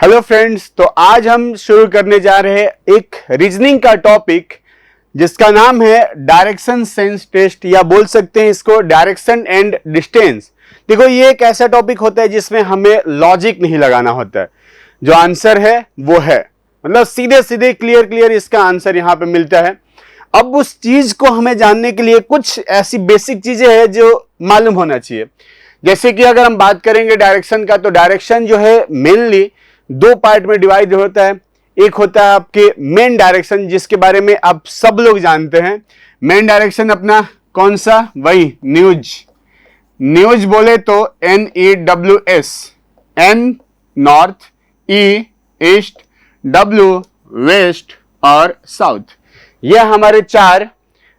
Hello friends, तो आज हम शुरू करने जा रहे हैं एक रीजनिंग का टॉपिक जिसका नाम है डायरेक्शन सेंस टेस्ट, या बोल सकते हैं इसको डायरेक्शन एंड डिस्टेंस। देखो, ये एक ऐसा टॉपिक होता है जिसमें हमें लॉजिक नहीं लगाना होता है। जो आंसर है वो है, मतलब सीधे सीधे क्लियर इसका आंसर यहां पे मिलता है। अब उस चीज को हमें जानने के लिए कुछ ऐसी बेसिक चीजें हैं जो मालूम होना चाहिए। जैसे कि अगर हम बात करेंगे डायरेक्शन का, तो डायरेक्शन जो है मेनली दो पार्ट में डिवाइड होता है। एक होता है आपके मेन डायरेक्शन, जिसके बारे में आप सब लोग जानते हैं। मेन डायरेक्शन अपना कौन सा? वही न्यूज बोले तो NEWS, N north, E east, W west और साउथ। यह हमारे चार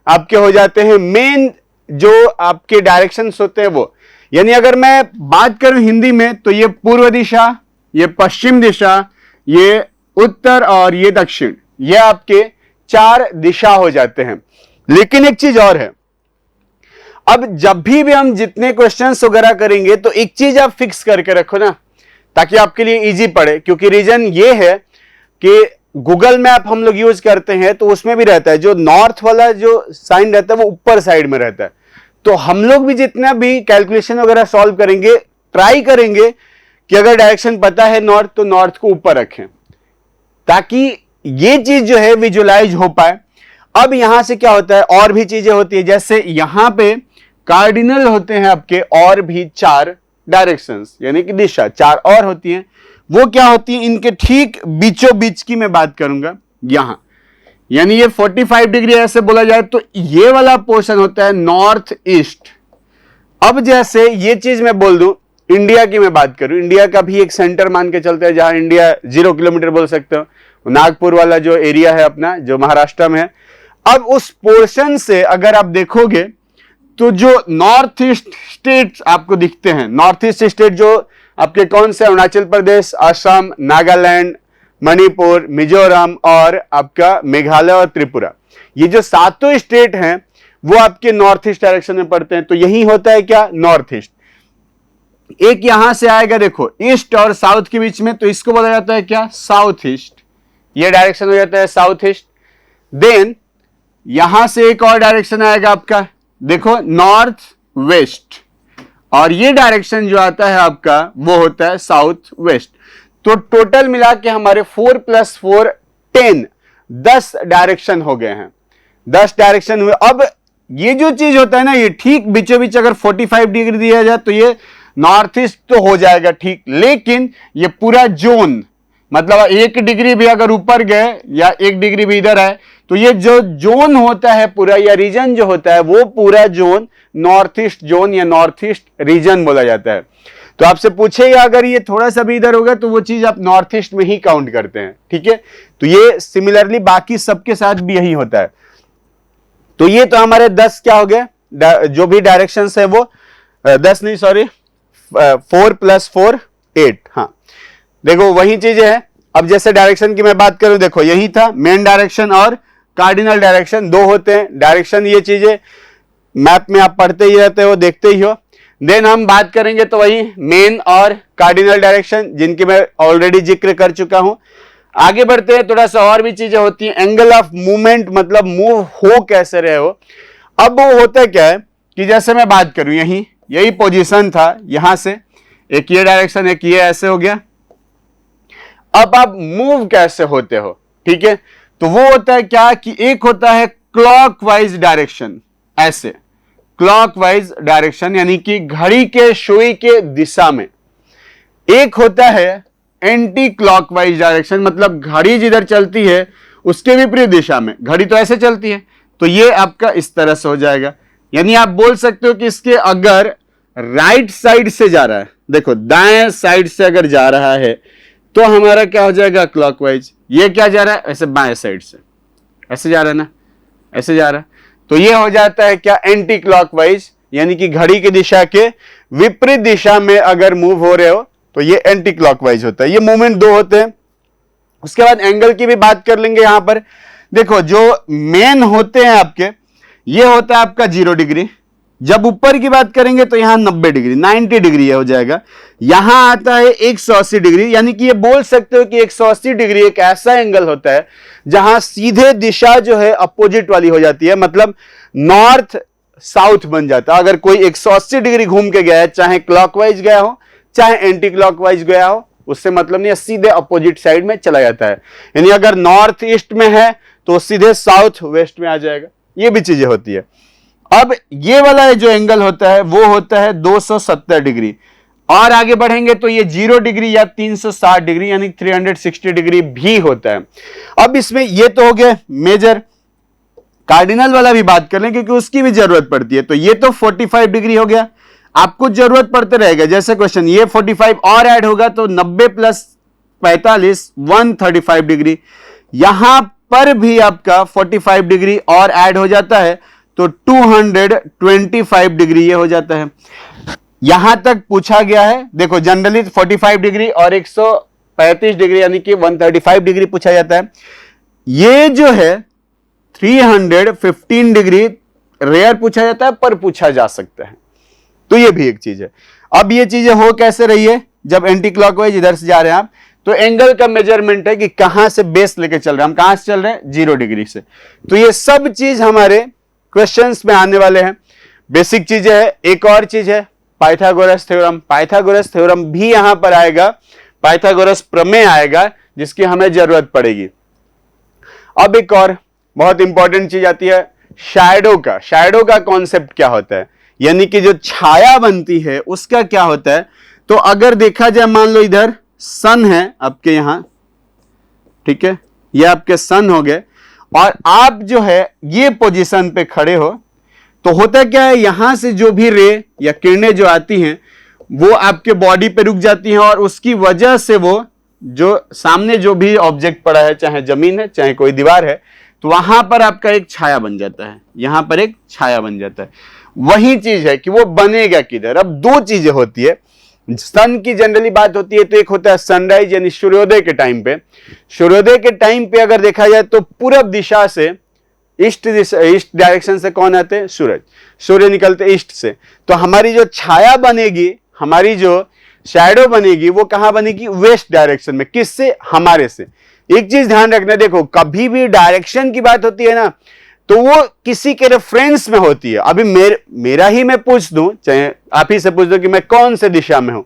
आपके हो जाते हैं मेन जो आपके डायरेक्शंस होते हैं वो। यानी अगर मैं बात करूं हिंदी में तो ये पूर्व दिशा, ये पश्चिम दिशा, ये उत्तर और ये दक्षिण, ये आपके चार दिशा हो जाते हैं। लेकिन एक चीज और है, अब जब भी हम जितने क्वेश्चंस वगैरह करेंगे तो एक चीज आप फिक्स करके रखो ना, ताकि आपके लिए इजी पड़े। क्योंकि रीजन ये है कि गूगल मैप हम लोग यूज करते हैं तो उसमें भी रहता है जो नॉर्थ वाला जो साइन रहता है वो ऊपर साइड में रहता है। तो हम लोग भी जितना भी कैलकुलेशन वगैरह सॉल्व करेंगे, ट्राई करेंगे कि अगर डायरेक्शन पता है नॉर्थ तो नॉर्थ को ऊपर रखें, ताकि ये चीज जो है विजुलाइज हो पाए। अब यहां से क्या होता है, और भी चीजें होती है। जैसे यहां पे कार्डिनल होते हैं आपके और भी चार डायरेक्शंस, यानी कि दिशा चार और होती हैं। वो क्या होती है, इनके ठीक बीचों बीच की मैं बात करूंगा यहां। यानी ये 45 डिग्री ऐसे बोला जाए तो ये वाला पोर्शन होता है नॉर्थ ईस्ट। अब जैसे ये चीज मैं बोल दूं, इंडिया की मैं बात करूं, इंडिया का भी एक सेंटर मान के चलते हैं जहां इंडिया 0 किलोमीटर बोल सकते हो, नागपुर वाला जो एरिया है अपना, जो महाराष्ट्र में है। अब उस पोर्शन से अगर आप देखोगे तो जो नॉर्थ ईस्ट स्टेट्स आपको दिखते हैं, नॉर्थ ईस्ट स्टेट जो आपके कौन से, अरुणाचल प्रदेश, असम, नागालैंड, मणिपुर, मिजोरम और आपका मेघालय और त्रिपुरा, ये जो सातों स्टेट हैं वो आपके नॉर्थ ईस्ट डायरेक्शन में पड़ते हैं। तो यही होता है क्या, नॉर्थ ईस्ट। एक यहां से आएगा देखो ईस्ट और साउथ के बीच में, तो इसको बोला जाता है क्या, साउथ ईस्ट। ये डायरेक्शन हो जाता है साउथ ईस्ट। देन यहां से एक और डायरेक्शन आएगा आपका, देखो नॉर्थ वेस्ट, और ये डायरेक्शन जो आता है आपका वो होता है साउथ वेस्ट। तो टोटल मिला के हमारे 4 + 4 10 डायरेक्शन हो गए हैं। 10 डायरेक्शन हुए। अब ये जो चीज होता है ना, ये ठीक बीचों बीच अगर 45 डिग्री दिया जाए तो ये नॉर्थ ईस्ट तो हो जाएगा ठीक, लेकिन ये पूरा जोन, मतलब 1 डिग्री भी अगर ऊपर गए या 1 डिग्री भी इधर है तो ये जो जोन होता है पूरा, या रीजन जो होता है वो पूरा जोन नॉर्थ ईस्ट जोन या नॉर्थ ईस्ट रीजन बोला जाता है। तो आपसे पूछेगा अगर ये थोड़ा सा भी इधर होगा तो वो चीज आप नॉर्थ ईस्ट में ही काउंट करते हैं, ठीक है। तो ये सिमिलरली बाकी सबके साथ भी यही होता है। तो ये तो हमारे 10 क्या हो गए, जो भी डायरेक्शंस है वो 10 नहीं, सॉरी 4 + 4 8। हाँ, देखो वही चीजें हैं। अब जैसे डायरेक्शन की मैं बात करूं, देखो यही था मेन डायरेक्शन और कार्डिनल डायरेक्शन, दो होते हैं डायरेक्शन। ये चीजें मैप में आप पढ़ते ही रहते हो, देखते ही हो। देन हम बात करेंगे तो वही मेन और कार्डिनल डायरेक्शन, जिनकी मैं ऑलरेडी जिक्र कर चुका हूं। आगे बढ़ते हैं, थोड़ा सा और भी चीजें होती हैं। एंगल ऑफ मूवमेंट, मतलब मूव हो कैसे रहे हो। अब वो होता क्या है कि जैसे मैं बात करूं, यही पोजीशन था, यहां से एक ये डायरेक्शन, एक ये ऐसे हो गया। अब आप मूव कैसे होते हो, ठीक है। तो वो होता है क्या कि एक होता है क्लॉकवाइज डायरेक्शन, ऐसे क्लॉकवाइज डायरेक्शन यानी कि घड़ी के सुई के दिशा में। एक होता है एंटी क्लॉकवाइज डायरेक्शन, मतलब घड़ी जिधर चलती है उसके विपरीत दिशा में। घड़ी तो ऐसे चलती है, तो ये आपका इस तरह से हो जाएगा। यानी आप बोल सकते हो कि इसके अगर राइट साइड से जा रहा है, देखो दाएं साइड से अगर जा रहा है तो हमारा क्या हो जाएगा, क्लॉकवाइज। ये क्या जा रहा है, ऐसे बाएं साइड से ऐसे जा रहा है ना, ऐसे जा रहा है, तो ये हो जाता है क्या, एंटी क्लॉकवाइज। यानी कि घड़ी की दिशा के विपरीत दिशा में अगर मूव हो रहे हो तो ये एंटी क्लॉकवाइज होता है। ये मूवमेंट दो होते हैं। उसके बाद एंगल की भी बात कर लेंगे। यहां पर देखो जो मेन होते हैं आपके, ये होता है आपका 0 डिग्री, जब ऊपर की बात करेंगे तो यहां 90 डिग्री 90 डिग्री हो जाएगा। यहां आता है 180 डिग्री, यानी कि ये बोल सकते हो कि 180 डिग्री एक ऐसा एंगल होता है जहां सीधे दिशा जो है अपोजिट वाली हो जाती है, मतलब नॉर्थ साउथ बन जाता है। अगर कोई 180 डिग्री घूम के गया है, चाहे क्लॉकवाइज गया हो चाहे एंटी क्लॉकवाइज गया हो, उससे मतलब नहीं है, सीधे अपोजिट साइड में चला जाता है। यानी अगर नॉर्थ ईस्ट में है तो सीधे साउथ वेस्ट में आ जाएगा। ये भी चीजें होती है। अब ये वाला जो एंगल होता है वो होता है 270 डिग्री, और आगे बढ़ेंगे तो ये 0 डिग्री या 360 डिग्री यानी 360 डिग्री भी होता है। अब इसमें ये तो हो गया मेजर, कार्डिनल वाला भी बात कर लें क्योंकि उसकी भी जरूरत पड़ती है। तो ये तो 45 डिग्री हो गया, आपको जरूरत पड़ते रहेगा। जैसे क्वेश्चन ये 45 और ऐड होगा तो 90 प्लस 45 135 डिग्री, यहां पर भी आपका 45 डिग्री और ऐड हो जाता है तो 225 डिग्री ये हो जाता है। यहां तक पूछा गया है, देखो जनरली 45 डिग्री और 135 डिग्री यानी कि 135 डिग्री पूछा जाता है। ये जो है 315 डिग्री रेयर पूछा जाता है पर पूछा जा सकता है, तो ये भी एक चीज है। अब ये चीजें हो कैसे रही है, जब एंटी क्लॉकवाइज इधर से जा रहे हैं आप, तो एंगल का मेजरमेंट है कि कहां से बेस लेके चल रहे हैं हम, कहां से चल रहे हैं 0 डिग्री से। तो ये सब चीज हमारे क्वेश्चंस में आने वाले हैं, बेसिक चीजें है। एक और चीज है पाइथागोरस थ्योरम, पाइथागोरस थ्योरम भी यहां पर आएगा, पाइथागोरस प्रमेय आएगा जिसकी हमें जरूरत पड़ेगी। अब एक और बहुत इंपॉर्टेंट चीज आती है शैडो का। शैडो का कॉन्सेप्ट क्या होता है, यानी कि जो छाया बनती है उसका क्या होता है। तो अगर देखा जाए, मान लो इधर सन है आपके यहां, ठीक है, ये आपके सन हो गए, और आप जो है ये पोजीशन पे खड़े हो, तो होता क्या है, यहां से जो भी रे या किरणें जो आती हैं वो आपके बॉडी पे रुक जाती हैं, और उसकी वजह से वो जो सामने जो भी ऑब्जेक्ट पड़ा है, चाहे जमीन है चाहे कोई दीवार है, तो वहां पर आपका एक छाया बन जाता है, यहां पर एक छाया बन जाता है। वही चीज है कि वो बनेगा किधर। अब दो चीजें होती है, सन की जनरली बात होती है, तो एक होता है सनराइज यानी सूर्योदय के टाइम पे। सूर्योदय के टाइम पे अगर देखा जाए तो पूरब दिशा से ईस्ट डायरेक्शन से कौन आते हैं, सूरज, सूर्य निकलते ईस्ट से। तो हमारी जो छाया बनेगी, हमारी जो शैडो बनेगी, वो कहां बनेगी, वेस्ट डायरेक्शन में। किससे, हमारे से। एक चीज ध्यान रखना, देखो कभी भी डायरेक्शन की बात होती है ना, तो वो किसी के रेफरेंस में होती है। अभी मेरा ही मैं पूछ दूं, चाहे आप ही से पूछ दो कि मैं कौन से दिशा में हूं,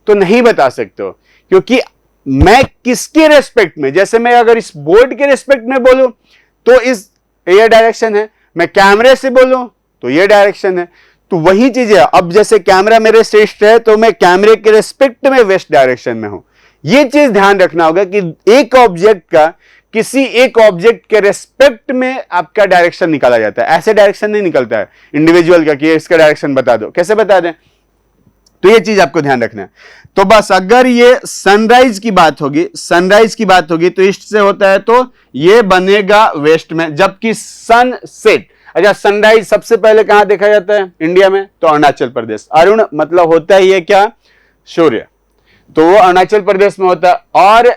तो नहीं बता सकते हो, क्योंकि मैं किसके रेस्पेक्ट में, जैसे मैं अगर इस बोर्ड के रेस्पेक्ट में बोलूं तो ये डायरेक्शन है, मैं कैमरे से बोलूं तो ये डायरेक्शन है। तो वही चीज है, अब जैसे कैमरा मेरे से ईस्ट है तो मैं कैमरे के रेस्पेक्ट में वेस्ट डायरेक्शन में हूं। ये चीज ध्यान रखना होगा कि एक ऑब्जेक्ट का किसी एक ऑब्जेक्ट के रेस्पेक्ट में आपका डायरेक्शन निकाला जाता है, ऐसे डायरेक्शन नहीं निकलता है इंडिविजुअल का कि इसका डायरेक्शन बता दो, कैसे बता दें। तो ये चीज आपको ध्यान रखना है। तो बस अगर ये सनराइज की बात होगी, सनराइज की बात होगी तो ईस्ट से होता है तो ये बनेगा वेस्ट में, जबकि सनसेट, अच्छा सनराइज सबसे पहले कहां देखा जाता है इंडिया में, तो अरुणाचल प्रदेश। अरुण मतलब होता है ये क्या, सूर्य, तो वो अरुणाचल प्रदेश में होता है। और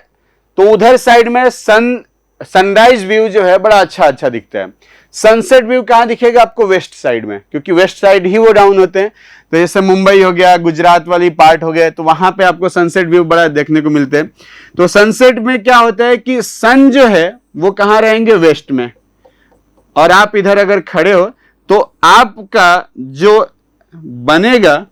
तो उधर साइड में सनराइज व्यू जो है बड़ा अच्छा दिखता है। सनसेट व्यू कहां दिखेगा आपको, वेस्ट साइड में, क्योंकि वेस्ट साइड ही वो डाउन होते हैं। तो जैसे मुंबई हो गया, गुजरात वाली पार्ट हो गया, तो वहां पे आपको सनसेट व्यू बड़ा देखने को मिलते हैं। तो सनसेट में क्या होता है कि सन जो है वो कहां रहेंगे, वेस्ट में, और आप इधर अगर खड़े हो तो आपका जो बनेगा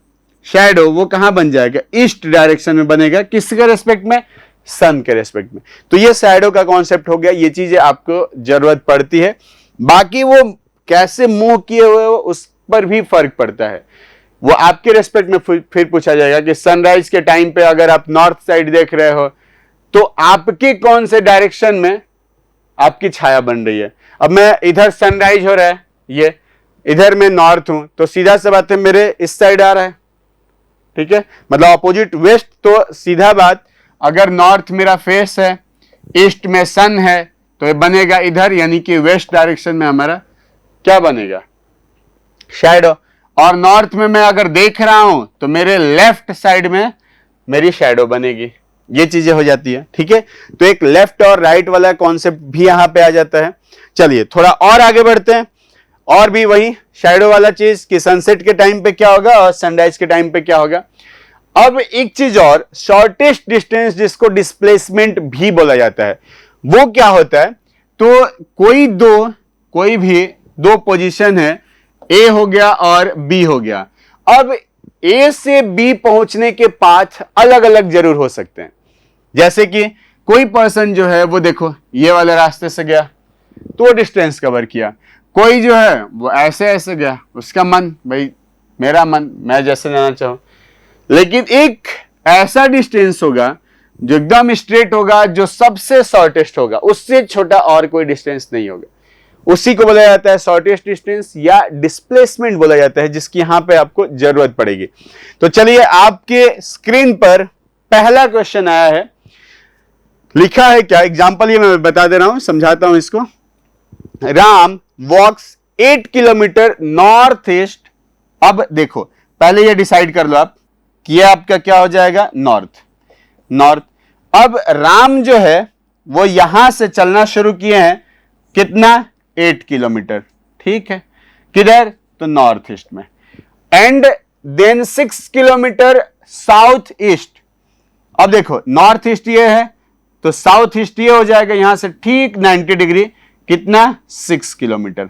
शैडो वो कहां बन जाएगा, ईस्ट डायरेक्शन में बनेगा। किसके रेस्पेक्ट में, सन के रेस्पेक्ट में। तो ये शैडो का कॉन्सेप्ट हो गया, ये चीजें आपको जरूरत पड़ती है। बाकी वो कैसे मूव किए हुए हो उस पर भी फर्क पड़ता है, वो आपके रेस्पेक्ट में फिर पूछा जाएगा कि सनराइज के टाइम पे अगर आप नॉर्थ साइड देख रहे हो तो आपके कौन से डायरेक्शन में आपकी छाया बन रही है। अब मैं इधर सनराइज हो रहा है, ये इधर मैं नॉर्थ हूं, तो सीधा सा बात है मेरे इस साइड आ रहा है, ठीक है, मतलब अपोजिट वेस्ट। तो सीधा बात, अगर नॉर्थ मेरा फेस है, ईस्ट में सन है, तो ये बनेगा इधर, यानी कि वेस्ट डायरेक्शन में हमारा क्या बनेगा, शैडो। और नॉर्थ में मैं अगर देख रहा हूं तो मेरे लेफ्ट साइड में मेरी शैडो बनेगी। ये चीजें हो जाती है, ठीक है। तो एक लेफ्ट और राइट वाला कॉन्सेप्ट भी यहां पे आ जाता है। चलिए थोड़ा और आगे बढ़ते हैं, और भी वही शैडो वाला चीज कि सनसेट के टाइम पे क्या होगा और सनराइज के टाइम पे क्या होगा। अब एक चीज और, शॉर्टेस्ट डिस्टेंस जिसको डिस्प्लेसमेंट भी बोला जाता है, वो क्या होता है? तो कोई भी दो पोजीशन है, ए हो गया और बी हो गया। अब ए से बी पहुंचने के पाथ अलग अलग जरूर हो सकते हैं। जैसे कि कोई पर्सन जो है वो देखो ये वाले रास्ते से गया तो वो डिस्टेंस कवर किया, कोई जो है वो ऐसे ऐसे गया, उसका मन, भाई मेरा मन, मैं जैसे जाना चाहूं। लेकिन एक ऐसा डिस्टेंस होगा जो एकदम स्ट्रेट होगा, जो सबसे शॉर्टेस्ट होगा, उससे छोटा और कोई डिस्टेंस नहीं होगा। उसी को बोला जाता है शॉर्टेस्ट डिस्टेंस या डिस्प्लेसमेंट बोला जाता है, जिसकी यहां पे आपको जरूरत पड़ेगी। तो चलिए आपके स्क्रीन पर पहला क्वेश्चन आया है, लिखा है क्या, एग्जांपल ये मैं बता दे रहा हूं, समझाता हूं इसको। राम वॉक्स 8 किलोमीटर नॉर्थ ईस्ट। अब देखो पहले ये डिसाइड कर लो आप कि ये आपका क्या हो जाएगा, नॉर्थ। अब राम जो है वो यहां से चलना शुरू किए हैं, कितना, 8 किलोमीटर, ठीक है, किधर, तो नॉर्थ ईस्ट में। And then 6 kilometre south east. अब देखो नॉर्थ ईस्ट ये है तो साउथ ईस्ट ये हो जाएगा, यहां से ठीक 90 डिग्री, कितना, 6 किलोमीटर।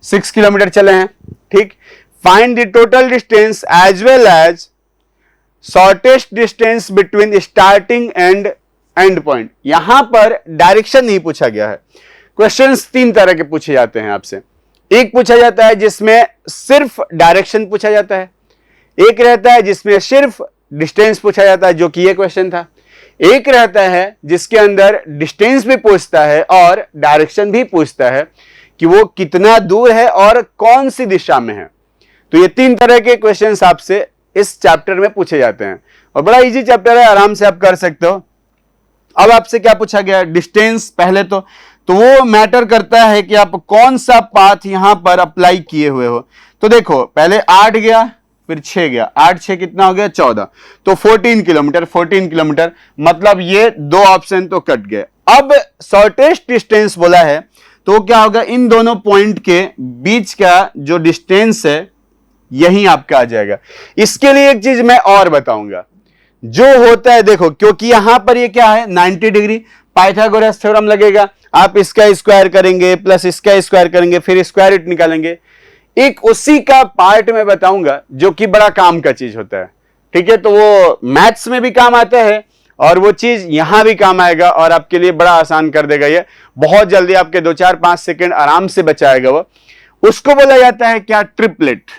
6 किलोमीटर चले हैं, ठीक। Find the total distance as well as shortest distance between starting and end point. यहां पर डायरेक्शन नहीं पूछा गया है। क्वेश्चंस 3 तरह के पूछे जाते हैं आपसे। एक पूछा जाता है जिसमें सिर्फ डायरेक्शन पूछा जाता है, एक रहता है जिसमें सिर्फ डिस्टेंस पूछा जाता है, जो कि ये क्वेश्चन था। एक रहता है जिसके अंदर डिस्टेंस भी पूछता है और डायरेक्शन भी पूछता है कि वो कितना दूर है और कौन सी दिशा में है। तो ये 3 तरह के क्वेश्चंस आपसे इस चैप्टर में पूछे जाते हैं और बड़ा इजी चैप्टर है, आराम से आप कर सकते हो। अब आपसे क्या पूछा गया, डिस्टेंस पहले तो वो मैटर करता है कि आप कौन सा पाथ यहां पर अप्लाई किए हुए हो। तो देखो पहले 8 गया, फिर 6 गया, 8 6 कितना हो गया, 14, तो 14 किलोमीटर, मतलब ये 2 ऑप्शन तो कट गए। अब शॉर्टेस्ट डिस्टेंस बोला है तो क्या होगा, इन दोनों पॉइंट के बीच का जो डिस्टेंस है यही आपका आ जाएगा। इसके लिए एक चीज मैं और बताऊंगा, जो होता है देखो, क्योंकि यहां पर ये क्या है 90 डिग्री, पाइथागोरस थ्योरम लगेगा, आप इसका स्क्वायर करेंगे प्लस इसका स्क्वायर करेंगे, फिर स्क्वायर रूट निकालेंगे। एक उसी का पार्ट में बताऊंगा जो कि बड़ा काम का चीज होता है, ठीक है। तो वो मैथ्स में भी काम आता है और वो चीज यहां भी काम आएगा और आपके लिए बड़ा आसान कर देगा। ये बहुत जल्दी आपके 2 4 5 सेकंड आराम से बचाएगा। वो उसको बोला जाता है क्या, ट्रिपलेट।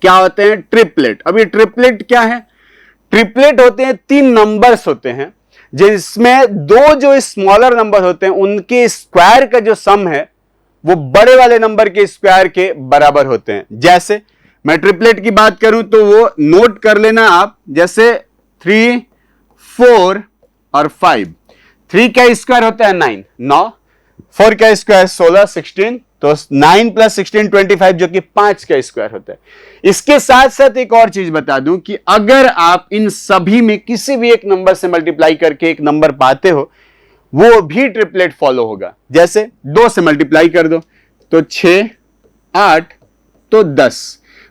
क्या होते हैं, ट्रिपलेट। अब ये ट्रिपलेट क्या है, ट्रिपलेट होते हैं 3 नंबर्स होते हैं जिसमें 2 जो स्मॉलर नंबर होते हैं उनके स्क्वायर का जो सम है वो बड़े वाले नंबर के स्क्वायर के बराबर होते हैं। जैसे मैं ट्रिपलेट की बात करूं तो वो नोट कर लेना आप, जैसे 3 4 और 5। 3 का स्क्वायर होता है 9, 4 का स्क्वायर 16 16, तो 9 + 16 25, जो कि 5 का स्क्वायर होता है। इसके साथ साथ एक और चीज बता दूं कि अगर आप इन सभी में किसी भी एक नंबर से मल्टीप्लाई करके एक नंबर पाते हो, वो भी ट्रिपलेट फॉलो होगा। जैसे 2 से मल्टीप्लाई कर दो तो 6 8 तो 10,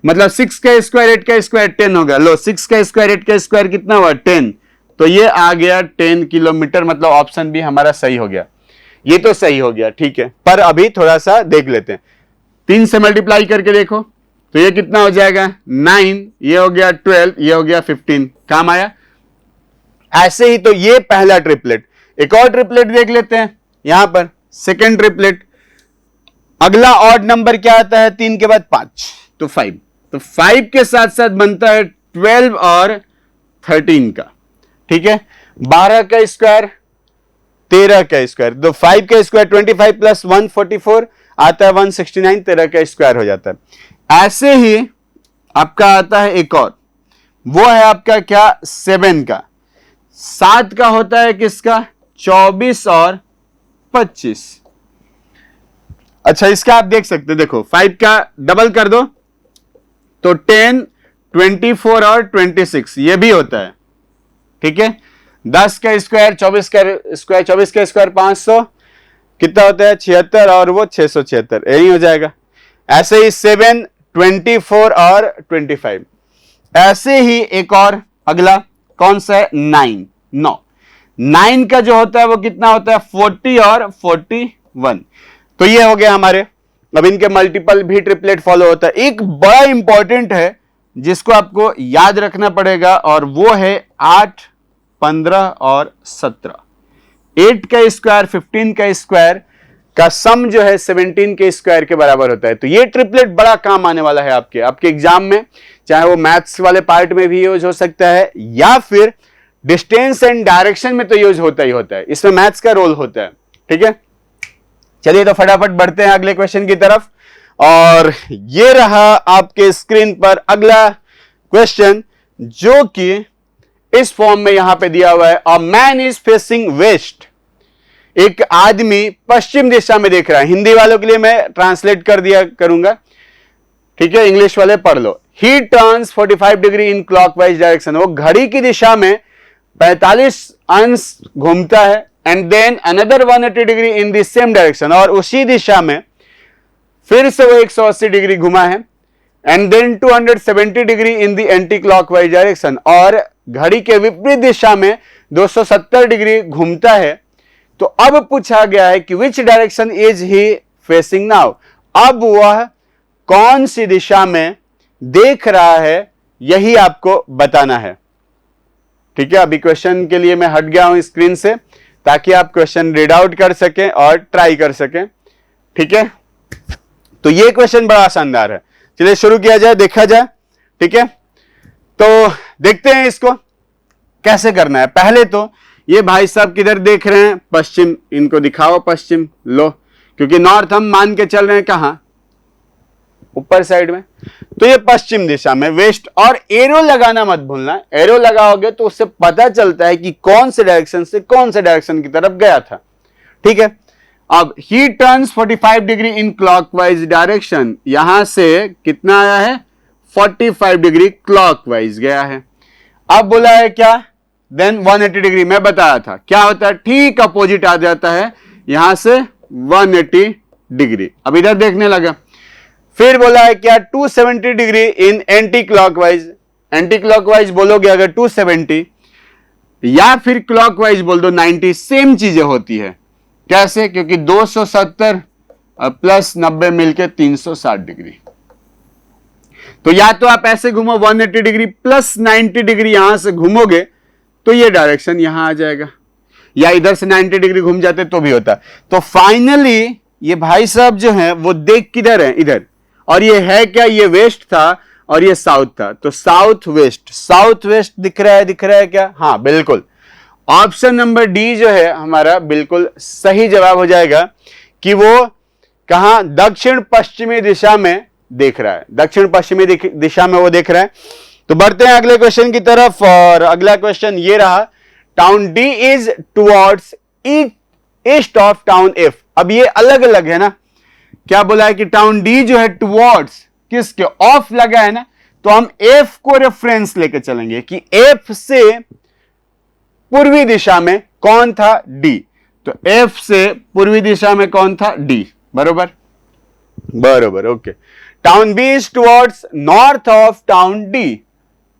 मतलब 6 का स्क्वायर 8 का स्क्वायर 10 होगा। लो 6 का स्क्वायर 8 का स्क्वायर कितना हुआ, 10, तो ये आ गया 10 किलोमीटर। मतलब ऑप्शन भी हमारा सही हो गया, ये तो सही हो गया, ठीक है। पर अभी थोड़ा सा देख लेते हैं, 3 से मल्टीप्लाई करके देखो तो ये कितना हो जाएगा, 9, ये हो गया 12, ये हो गया 15, काम आया। ऐसे ही तो ये पहला ट्रिपलेट। एक और ट्रिपलेट देख लेते हैं यहां पर, सेकेंड ट्रिपलेट। अगला ऑड नंबर क्या आता है, 3 के बाद 5, तो 5, तो 5 के साथ साथ बनता है 12 और 13 का, ठीक है। 12 का स्क्वायर 13 का स्क्वायर, तो 5 का स्क्वायर 25 + 1 44 आता है 169, 13 का स्क्वायर हो जाता है। ऐसे ही आपका आता है एक और, वो है आपका क्या, 7 का। 7 का होता है किसका, 24 और 25। अच्छा इसका आप देख सकते, देखो 5 का डबल कर दो तो 10 24 और 26, ये भी होता है, ठीक है। 10 का स्क्वायर 24 का स्क्वायर, 24 का स्क्वायर 500, कितना होता है 76 और वो 676, यही हो जाएगा। ऐसे ही 7, 24 और 25। ऐसे ही एक और अगला कौन सा है? 9। 9 का जो होता है वो कितना होता है? 40 और 41। तो ये हो गया हमारे। अब इनके मल्टीपल भी ट्रिपलेट फॉलो होता है। एक बड़ा इंपॉर्टेंट है जिसको आपको याद रखना पड़ेगा और वो है 8, 15 और 17। 8 का स्क्वायर 15 का स्क्वायर का सम जो है 17 के स्क्वायर के बराबर होता है। तो ये ट्रिपलेट बड़ा काम आने वाला है आपके एग्जाम में, चाहे वो मैथ्स वाले पार्ट में भी यूज हो सकता है या फिर डिस्टेंस एंड डायरेक्शन में तो यूज होता ही होता है। इसमें मैथ्स का रोल होता है। ठीक है, चलिए तो फटाफट बढ़ते हैं अगले क्वेश्चन की तरफ। और ये रहा आपके स्क्रीन पर अगला क्वेश्चन, जो कि इस फॉर्म में यहां पे दिया हुआ है। A man is facing west. एक आदमी पश्चिम दिशा में देख रहा है। हिंदी वालों के लिए मैं ट्रांसलेट कर दिया करूंगा, ठीक है, इंग्लिश वाले पढ़ लो। He turns 45 degree in clockwise direction. वो घड़ी की दिशा में 45 अंश घूमता है। And then another 180 degree in the same direction. और उसी दिशा में फिर से वो 180 डिग्री घुमा है। And then 270 degree in the anticlockwise direction. और घड़ी के विपरीत दिशा में 270 डिग्री घूमता है। तो अब पूछा गया है कि which direction is he facing now. अब वह कौन सी दिशा में देख रहा है, यही आपको बताना है। ठीक है, अभी क्वेश्चन के लिए मैं हट गया हूं स्क्रीन से ताकि आप क्वेश्चन रीड आउट कर सकें और ट्राई कर सकें। ठीक है, तो ये क्वेश्चन बड़ा शानदार है। चलिए शुरू किया जाए, देखा जाए। ठीक है, तो देखते हैं इसको कैसे करना है। पहले तो ये भाई साहब किधर देख रहे हैं? पश्चिम। इनको दिखाओ पश्चिम, लो, क्योंकि नॉर्थ हम मान के चल रहे हैं कहां? ऊपर साइड में। तो ये पश्चिम दिशा में, वेस्ट। और एरो लगाना मत भूलना। एरो लगाओगे तो उससे पता चलता है कि कौन से डायरेक्शन से कौन से डायरेक्शन की तरफ गया था। ठीक है, अब ही turns 45 degree in clockwise direction. यहां से कितना आया है? 45 डिग्री क्लॉकवाइज गया है। अब बोला है क्या? Then 180 degree. मैं बताया था क्या होता है, ठीक अपोजिट आ जाता है यहां से 180 डिग्री। अब इधर देखने लगा। फिर बोला है क्या? 270 डिग्री इन एंटी क्लॉकवाइज। एंटी क्लॉकवाइज बोलोगे अगर 270, या फिर क्लॉकवाइज बोल दो 90, सेम चीजें होती है। कैसे? क्योंकि 270 प्लस 90 मिलके 360 डिग्री। तो या तो आप ऐसे घूमो 180 डिग्री प्लस 90 डिग्री यहां से घूमोगे तो ये डायरेक्शन यहां आ जाएगा, या इधर से 90 डिग्री घूम जाते तो भी होता। तो फाइनली ये भाई साहब जो हैं वो देख किधर है? इधर। और ये है क्या? ये वेस्ट था और ये साउथ था। तो साउथ वेस्ट। साउथ वेस्ट दिख रहा है क्या? हाँ बिल्कुल। ऑप्शन नंबर डी जो है हमारा बिल्कुल सही जवाब हो जाएगा कि वो कहां? दक्षिण पश्चिमी दिशा में देख रहा है। दक्षिण पश्चिमी दिशा में वो देख रहा है। तो बढ़ते हैं अगले क्वेश्चन की तरफ। और अगला क्वेश्चन ये रहा, town D is towards east of town F. अब ये अलग अलग है ना। क्या बोला है कि टाउन डी जो है टुवर्ड्स किसके? ऑफ लगा है ना, तो हम एफ को रेफरेंस लेके चलेंगे कि एफ से पूर्वी दिशा में कौन था? डी। तो एफ से पूर्वी दिशा में कौन था? डी। बरोबर बरोबर, okay. Town B is towards north of town D.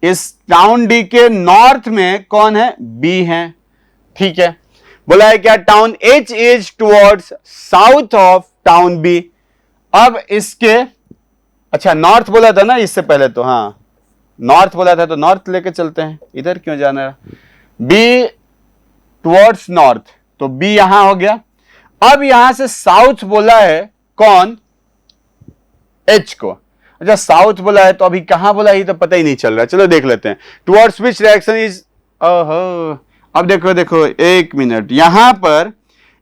इस टाउन डी के नॉर्थ में कौन है? बी है। ठीक है, बोला है क्या? Town H is towards south of town B. अब इसके, अच्छा नॉर्थ बोला था ना इससे पहले, तो हाँ नॉर्थ बोला था तो नॉर्थ लेके चलते हैं। इधर क्यों जाना है? बी टुवर्ड्स नॉर्थ, तो बी यहां हो गया। अब यहां से साउथ बोला है कौन? एच को। अच्छा साउथ बोला है तो अभी कहां बोला ही तो पता ही नहीं चल रहा। चलो देख लेते हैं। टुवर्ड्स विच डायरेक्शन इज, ओहो अब देखो एक मिनट, यहां पर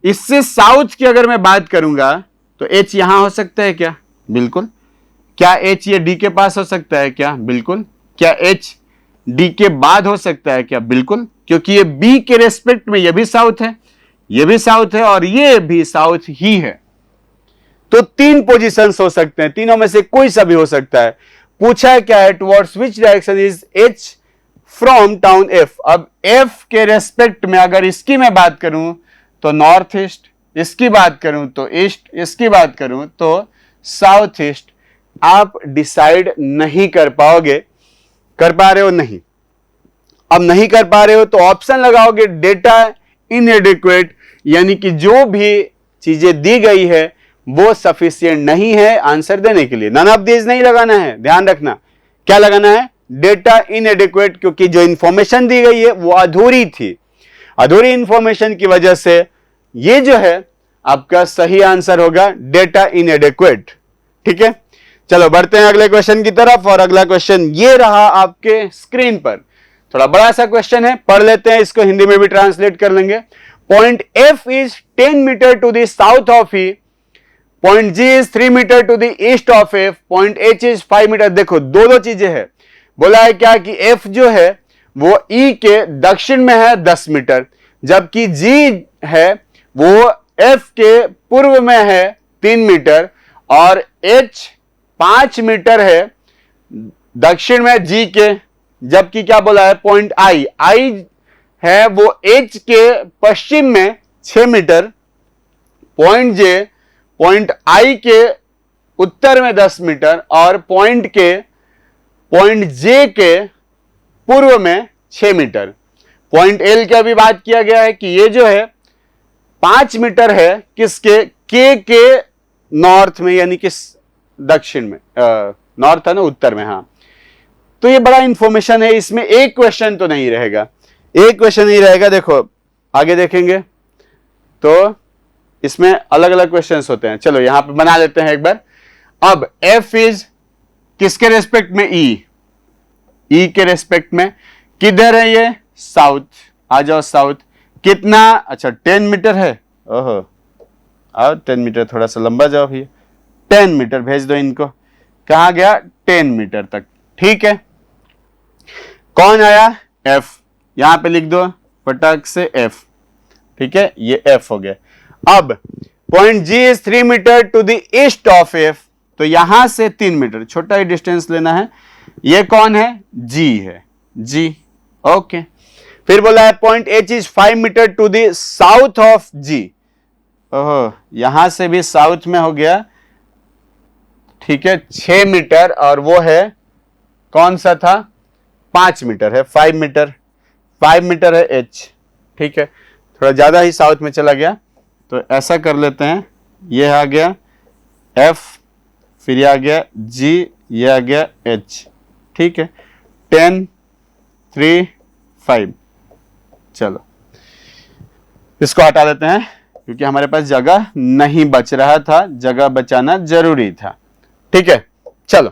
इससे साउथ की अगर मैं बात करूंगा तो एच यहां हो सकता है क्या? बिल्कुल। क्या एच ये डी के पास हो सकता है क्या? बिल्कुल। क्या एच डी के बाद हो सकता है क्या? बिल्कुल, क्योंकि ये बी के रेस्पेक्ट में ये भी साउथ है, ये भी साउथ है और ये भी साउथ ही है। तो 3 पोजीशंस हो सकते हैं, तीनों में से कोई सा भी हो सकता है। पूछा है क्या है? Towards which direction is H from town F. अब एफ के रेस्पेक्ट में अगर इसकी मैं बात करूं तो नॉर्थ ईस्ट, इसकी बात करूं तो ईस्ट, इसकी बात करूं तो साउथ ईस्ट। आप डिसाइड नहीं कर पाओगे, कर पा रहे हो नहीं। अब नहीं कर पा रहे हो तो ऑप्शन लगाओगे डेटा इनएडिक्वेट, यानी कि जो भी चीजें दी गई है वो सफिशिएंट नहीं है आंसर देने के लिए। नन ऑफ दीज नहीं लगाना है, ध्यान रखना। क्या लगाना है? डेटा इनएडिक्वेट, क्योंकि जो इंफॉर्मेशन दी गई है वो अधूरी थी। अधूरी इंफॉर्मेशन की वजह से ये जो है आपका सही आंसर होगा डेटा इनएडिक्वेट। ठीक है, चलो बढ़ते हैं अगले क्वेश्चन की तरफ। और अगला क्वेश्चन ये रहा आपके स्क्रीन पर। थोड़ा बड़ा सा क्वेश्चन है, पढ़ लेते हैं, इसको हिंदी में भी ट्रांसलेट कर लेंगे। Point F is 10 metre to the south of E, point G is 3 metre to the east of F, point H is 5 metre. देखो दो चीजें हैं। बोला है क्या कि एफ जो है वो ई के दक्षिण में है 10 मीटर, जबकि जी है वो एफ के पूर्व में है 3 मीटर, और एच 5 मीटर है दक्षिण में जी के। जबकि क्या बोला है, पॉइंट आई है वो एच के पश्चिम में 6 metre, point J point I के उत्तर में 10 मीटर, और पॉइंट जे के पूर्व में 6 मीटर। पॉइंट एल की अभी बात किया गया है कि ये जो है 5 मीटर है किसके, के नॉर्थ में, यानी कि दक्षिण में, नॉर्थ है ना, उत्तर में। हाँ, तो ये बड़ा इंफॉर्मेशन है, इसमें एक क्वेश्चन तो नहीं रहेगा, एक क्वेश्चन नहीं रहेगा। देखो आगे देखेंगे तो इसमें अलग अलग क्वेश्चंस होते हैं। चलो यहां पे बना लेते हैं एक बार। अब एफ इज किसके रेस्पेक्ट में, ई के रेस्पेक्ट में। किधर है ये, साउथ। आ जाओ साउथ। कितना, अच्छा 10 मीटर है। ओहो, आओ 10 मीटर, थोड़ा सा लंबा जाओ भैया, 10 मीटर भेज दो इनको। कहा गया 10 मीटर तक। ठीक है, कौन आया, एफ। यहां पे लिख दो फटाक से एफ। ठीक है, ये एफ हो गया। अब point G is 3 metre to the east of F, तो यहां से 3 मीटर, छोटा ही डिस्टेंस लेना है। ये कौन है, जी है, जी। ओके, फिर बोला है point H is 5 metre to the south of G. ओहो, यहां से भी साउथ में हो गया। ठीक है, 6 मीटर, और वो है कौन सा था, 5 मीटर है, 5 मीटर है एच। ठीक है, थोड़ा ज्यादा ही साउथ में चला गया, तो ऐसा कर लेते हैं। ये आ गया एफ, फिर ये आ गया जी, ये आ गया एच। ठीक है, 10, 3, 5। चलो इसको हटा देते हैं क्योंकि हमारे पास जगह नहीं बच रहा था, जगह बचाना जरूरी था। ठीक है, चलो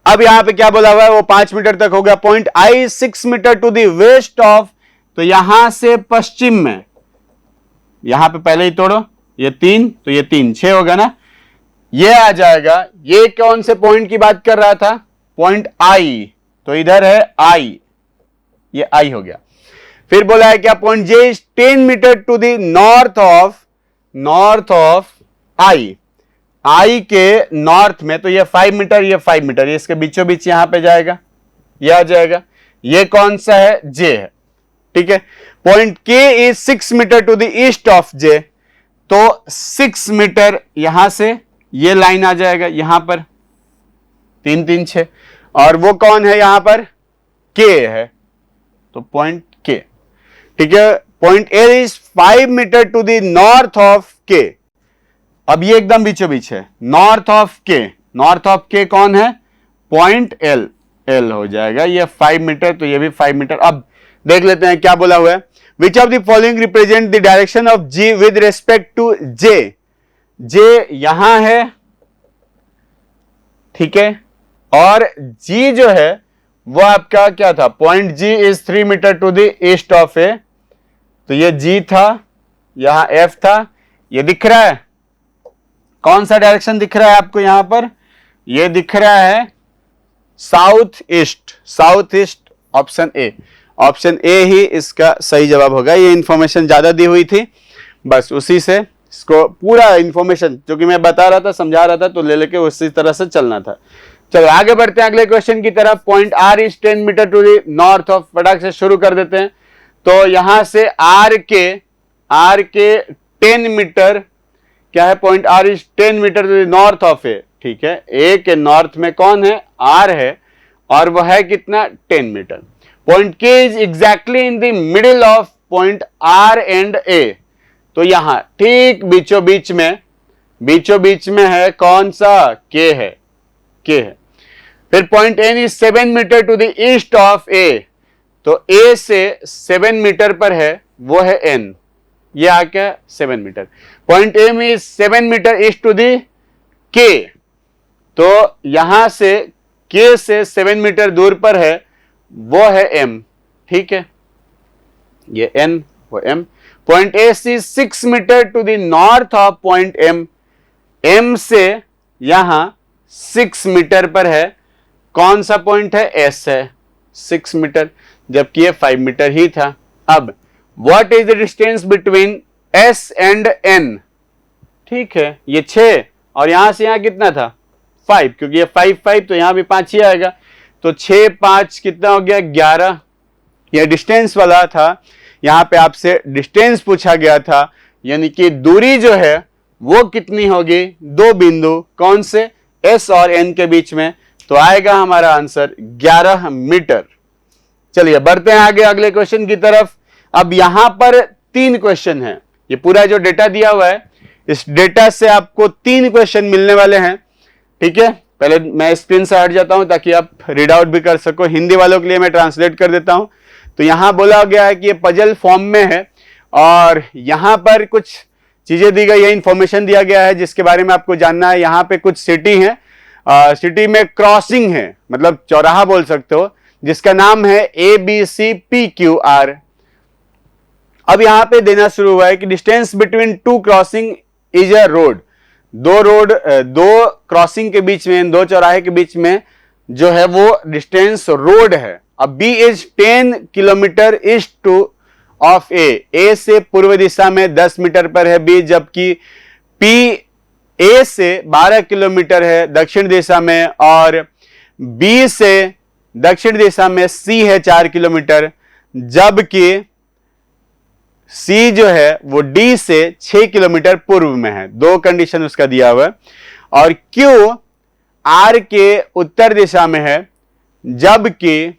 अब यहां पे क्या बोला हुआ है, वो 5 मीटर तक हो गया। Point I 6 metre to the west of, तो यहां से पश्चिम में, यहां पे पहले ही तोड़ो, ये 3, तो ये 3, 6 होगा ना, ये आ जाएगा। ये कौन से पॉइंट की बात कर रहा था, पॉइंट आई, तो इधर है आई, ये आई हो गया। फिर बोला है क्या, point J is 10 metre to the north of I, I के नॉर्थ में, तो ये 5 मीटर, ये 5 मीटर, ये इसके बीचों बीच यहां पे जाएगा, ये आ जाएगा। ये कौन सा है, जे है। ठीक है, point K is 6 metre to the east of J, तो 6 मीटर यहां से ये लाइन आ जाएगा, यहां पर 3, 3, 6, और वो कौन है यहां पर, के है, तो पॉइंट के। ठीक है, point A is 5 metre to the north of K. अब ये एकदम बीचों बीच है, नॉर्थ ऑफ के कौन है, पॉइंट एल, एल हो जाएगा। ये 5 मीटर, तो ये भी 5 मीटर। अब देख लेते हैं क्या बोला हुआ है। Which of the following represent the direction of G with respect to J. J यहां है, ठीक है, और जी जो है वो आपका क्या था, point G is 3 metre to the east of A, तो ये जी था, यहां एफ था। ये दिख रहा है, कौन सा डायरेक्शन दिख रहा है आपको यहां पर, ये दिख रहा है साउथ ईस्ट, ऑप्शन ए ही इसका सही जवाब होगा। ये इंफॉर्मेशन ज्यादा दी हुई थी, बस उसी से इसको पूरा इंफॉर्मेशन जो कि मैं बता रहा था, समझा रहा था, तो ले लेके उसी तरह से चलना था। चलो आगे बढ़ते हैं अगले क्वेश्चन की तरफ। Point R is 10 metre to the north of, फटाक से शुरू कर देते हैं। तो यहां से आर के 10 मीटर क्या है, point R is 10 metre to the north of A, ठीक है, ए के नॉर्थ में कौन है, आर है, और वह है कितना, 10 metre. Point K is exactly in the middle of point R and A, तो यहां ठीक बीचों बीच में है कौन सा, के है, के है। फिर point N is 7 metre to the east of A, तो ए से 7 मीटर पर है, वो है एन, ये आ क्या, 7 metre. Point M is 7 metre east to the K, तो यहां से के से 7 मीटर दूर पर है, वो है एम, ठीक है, ये एन, वो M. Point S is 6 metre to the north of point M, M से यहां 6 मीटर पर है, कौन सा पॉइंट है, एस है, 6 मीटर, जबकि ये 5 मीटर ही था। अब what is the distance between S and N, ठीक है, ये 6 और यहां से यहां कितना था, 5, क्योंकि ये 5 तो यहां भी 5 ही आएगा, तो 6 5 कितना हो गया, 11। ये डिस्टेंस वाला था, यहां पे आपसे डिस्टेंस पूछा गया था, यानी कि दूरी जो है वो कितनी होगी, दो बिंदु कौन से, एस और एन के बीच में, तो आएगा हमारा आंसर 11 मीटर। चलिए बढ़ते हैं आगे अगले क्वेश्चन की तरफ। अब यहां पर 3 क्वेश्चन है, ये पूरा जो डेटा दिया हुआ है, इस डेटा से आपको 3 क्वेश्चन मिलने वाले हैं, ठीक है। पहले मैं स्क्रीन से हट जाता हूं ताकि आप रीड आउट भी कर सको, हिंदी वालों के लिए मैं ट्रांसलेट कर देता हूं। तो यहां बोला गया है कि ये पजल फॉर्म में है, और यहां पर कुछ चीजें दी गई है, इंफॉर्मेशन दिया गया है जिसके बारे में आपको जानना है। यहां पे कुछ सिटी है, सिटी में क्रॉसिंग है, मतलब चौराहा बोल सकते हो, जिसका नाम है ABCPQR। अब यहां पे देना शुरू हुआ है कि distance between 2 crossing is a road, दो क्रॉसिंग के बीच में, दो चौराहे के बीच में जो है वो डिस्टेंस रोड है। अब B is 10 kilometre east to of A से पूर्व दिशा में 10 मीटर पर है B, जबकि P ए से 12 किलोमीटर है दक्षिण दिशा में, और B से दक्षिण दिशा में C है 4 किलोमीटर, जबकि C जो है वो D से 6 किलोमीटर पूर्व में है। 2 कंडीशन उसका दिया हुआ है। और Q R के उत्तर दिशा में है, जबकि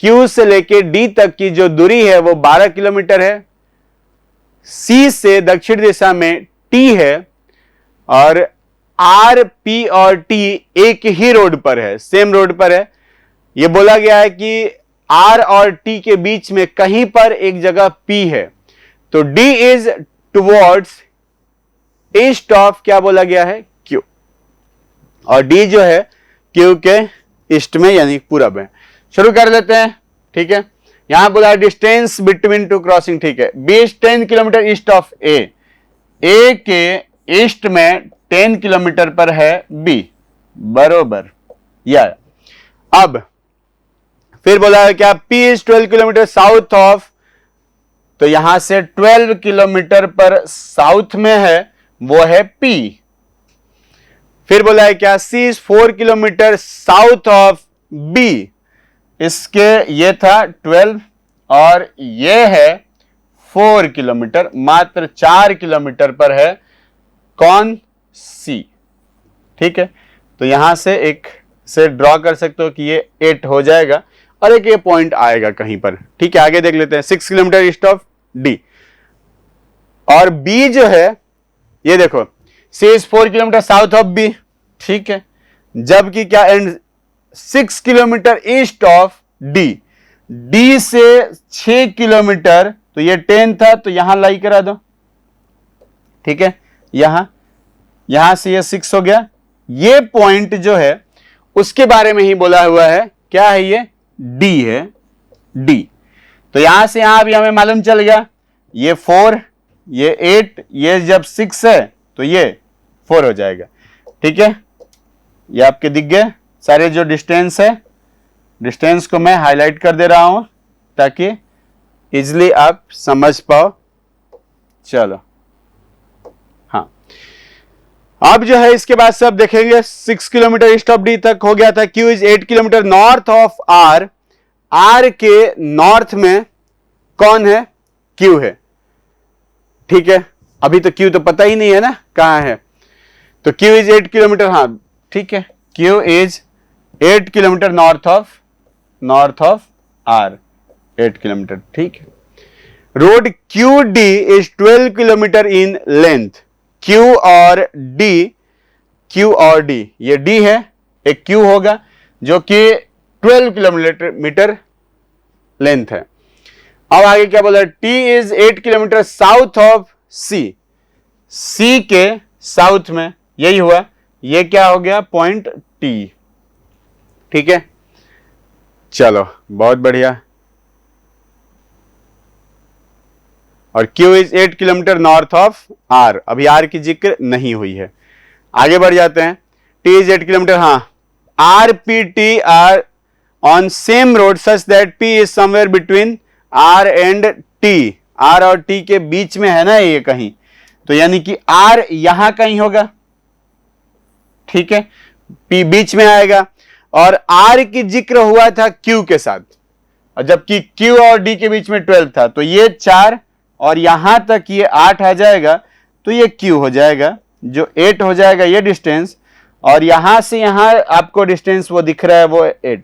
Q से लेके D तक की जो दूरी है वो 12 किलोमीटर है। C से दक्षिण दिशा में T है, और R, P और T एक ही रोड पर है, सेम रोड पर है। यह बोला गया है कि R और T के बीच में कहीं पर एक जगह P है, तो D is towards east of, क्या बोला गया है, Q, और D जो है Q के ईस्ट में यानी पूरब में। शुरू कर लेते हैं, ठीक है। यहां बोला डिस्टेंस बिटवीन 2 क्रॉसिंग, ठीक है। B is 10 kilometre east of A, A के ईस्ट में 10 किलोमीटर पर है B, बरोबर, या अब फिर बोला है क्या, P is 12 kilometre south of, तो यहां से 12 किलोमीटर पर साउथ में है, वो है P। फिर बोला है क्या, C is 4 kilometre south of B, इसके ये था 12 और ये है 4 किलोमीटर, मात्र 4 किलोमीटर पर है कौन, C, ठीक है। तो यहां से एक से ड्रॉ कर सकते हो कि ये 8 हो जाएगा, और एक ये पॉइंट आएगा कहीं पर, ठीक है। आगे देख लेते हैं, 6 किलोमीटर ईस्ट ऑफ D, और B जो है ये देखो, C is 4 kilometre south of B, ठीक है, जबकि क्या and 6 kilometre east of D, D से 6 किलोमीटर, तो ये 10 था, तो यहां लाई करा दो, ठीक है। यहां से ये 6 हो गया। ये पॉइंट जो है उसके बारे में ही बोला हुआ है, क्या है ये, D है, D। तो यहां से यहां भी हमें मालूम चल गया, ये 4, ये 8, ये जब 6 है तो ये 4 हो जाएगा, ठीक है। ये आपके दिख गए सारे जो डिस्टेंस है, डिस्टेंस को मैं हाईलाइट कर दे रहा हूं ताकि इजिली आप समझ पाओ। चलो, हाँ, अब जो है इसके बाद सब देखेंगे। 6 किलोमीटर ईस्ट ऑफ D तक हो गया था। Q is 8 kilometre north of R, R के नॉर्थ में कौन है, Q है, ठीक है। अभी तो Q तो पता ही नहीं है ना कहां है, तो Q इज 8 किलोमीटर, हाँ ठीक है, Q is 8 kilometre north of R, 8 kilometre, ठीक है। Road QD is 12 kilometre in length, Q और D, ये D है, एक Q होगा जो कि 12 किलोमीटर लेंथ है। अब आगे क्या बोला, T is 8 kilometre south of C के साउथ में, यही हुआ, ये क्या हो गया, पॉइंट T, ठीक है। चलो बहुत बढ़िया। और Q is 8 kilometre north of R, अभी R की जिक्र नहीं हुई है। आगे बढ़ जाते हैं, T इज 8 किलोमीटर, हाँ, RPT R on same road such that P is somewhere between R and T, R और T के बीच में है ना ये कहीं, तो यानी कि R यहां कहीं होगा, ठीक है, P बीच में आएगा, और R की जिक्र हुआ था Q के साथ, और जबकि Q और D के बीच में 12 था, तो ये 4 और यहां तक ये 8 आ जाएगा, तो ये Q हो जाएगा, जो 8 हो जाएगा ये डिस्टेंस, और यहां से यहां आपको डिस्टेंस वो दिख रहा है वो 8।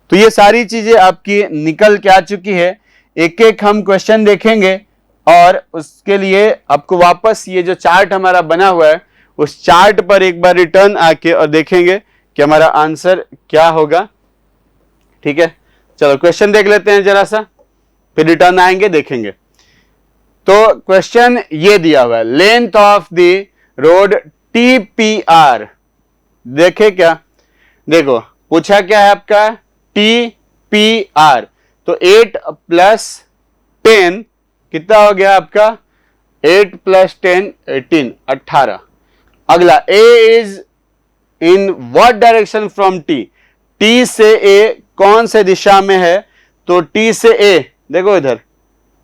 तो ये सारी चीजें आपकी निकल के आ चुकी है। एक एक हम क्वेश्चन देखेंगे, और उसके लिए आपको वापस ये जो चार्ट हमारा बना हुआ है उस चार्ट पर एक बार रिटर्न आके और देखेंगे कि हमारा आंसर क्या होगा, ठीक है। चलो क्वेश्चन देख लेते हैं जरा सा, फिर रिटर्न आएंगे देखेंगे। तो क्वेश्चन ये दिया हुआ है, length of the road TPR, देखे क्या, देखो पूछा क्या है आपका TPR, तो 8 प्लस 10 कितना हो गया आपका, 8 प्लस 10 18, 18। अगला A is in what direction from T से A कौन से दिशा में है, तो T से A देखो इधर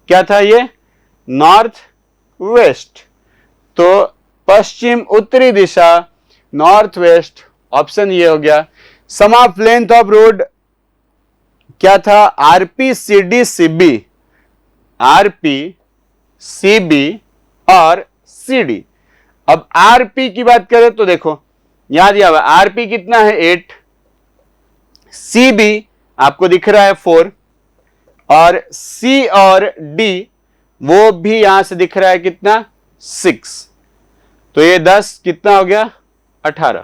क्या था, ये नॉर्थ वेस्ट, तो पश्चिम उत्तरी दिशा, नॉर्थ वेस्ट, ऑप्शन ये हो गया। सम ऑफ लेंथ ऑफ रोड क्या था, RPCD और CD। अब RP की बात करें तो देखो याद दिया हुआ, RP कितना है 8, CB आपको दिख रहा है 4, और C और D वो भी यहां से दिख रहा है कितना 6, तो ये 10 कितना हो गया 18,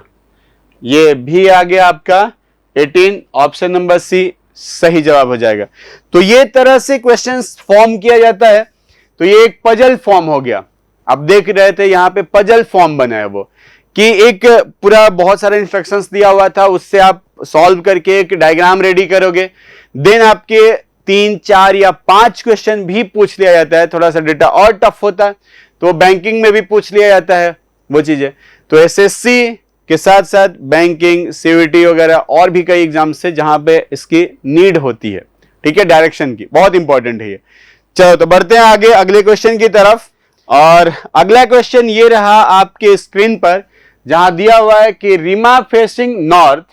ये भी आ गया आपका 18, ऑप्शन नंबर सी सही जवाब हो जाएगा। तो ये तरह से क्वेश्चंस फॉर्म किया जाता है, तो ये एक पजल फॉर्म हो गया। आप देख रहे थे यहां पे पजल फॉर्म बना है वो, कि एक पूरा बहुत सारे इंस्ट्रक्शंस दिया हुआ था, उससे आप सॉल्व करके एक डायग्राम रेडी करोगे, देन आपके 3, 4 या 5 क्वेश्चन भी पूछ लिया जाता है, थोड़ा सा डेटा और टफ होता है तो बैंकिंग में भी पूछ लिया जाता है वो चीजें। तो SSC के साथ साथ बैंकिंग, CVT वगैरह और भी कई एग्जाम से जहां पे इसकी नीड होती है, ठीक है, डायरेक्शन की, बहुत इंपॉर्टेंट है ये। चलो तो बढ़ते हैं आगे अगले क्वेश्चन की तरफ, और अगला क्वेश्चन ये रहा आपके स्क्रीन पर, जहां दिया हुआ है कि Reema facing north,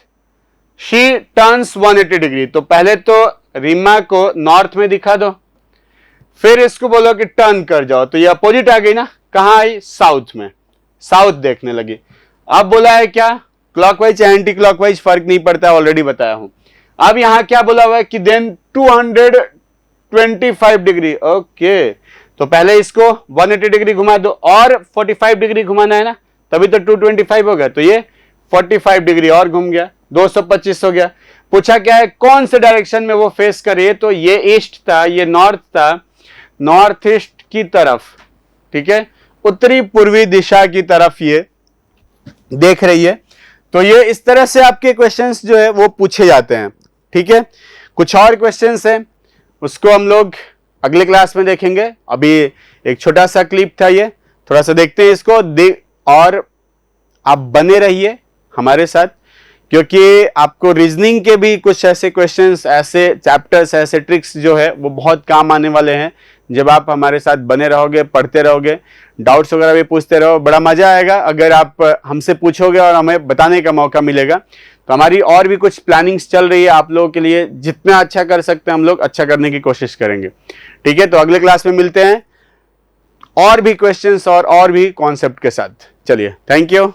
she turns 180 degree. तो पहले तो रीमा को नॉर्थ में दिखा दो, फिर इसको बोलो कि टर्न कर जाओ, तो ये अपोजिट आ गई ना, कहां आई, साउथ में, साउथ देखने लगी। अब बोला है क्या, क्लॉकवाइज या एंटी क्लॉकवाइज फर्क नहीं पड़ता, ऑलरेडी बताया हूं। अब यहां क्या बोला हुआ है कि देन 225 डिग्री, ओके, तो पहले इसको 180 डिग्री घुमा दो, और 45 डिग्री घुमाना है ना, तभी तो 225 होगा, तो ये 45 डिग्री और घूम गया, 225 हो गया। पूछा क्या है, कौन से डायरेक्शन में वो फेस कर रही है, तो ये ईस्ट था, ये नॉर्थ था, नॉर्थ ईस्ट की तरफ, ठीक है, उत्तरी पूर्वी दिशा की तरफ ये देख रही है। तो ये इस तरह से आपके क्वेश्चंस जो है वो पूछे जाते हैं, ठीक है। कुछ और क्वेश्चंस हैं, उसको हम लोग अगले क्लास में देखेंगे। अभी एक छोटा सा क्लिप था ये, थोड़ा सा देखते हैं इसको, और आप बने रहिए हमारे साथ, क्योंकि आपको रीजनिंग के भी कुछ ऐसे क्वेश्चंस, ऐसे चैप्टर्स, ऐसे ट्रिक्स जो है वो बहुत काम आने वाले हैं जब आप हमारे साथ बने रहोगे, पढ़ते रहोगे, डाउट्स वगैरह भी पूछते रहो। बड़ा मजा आएगा अगर आप हमसे पूछोगे और हमें बताने का मौका मिलेगा। तो हमारी और भी कुछ प्लानिंग्स चल रही है आप लोगों के लिए, जितना अच्छा कर सकते हैं हम लोग अच्छा करने की कोशिश करेंगे, ठीक है। तो अगले क्लास में मिलते हैं, और भी क्वेश्चंस और भी कॉन्सेप्ट के साथ। चलिए, थैंक यू।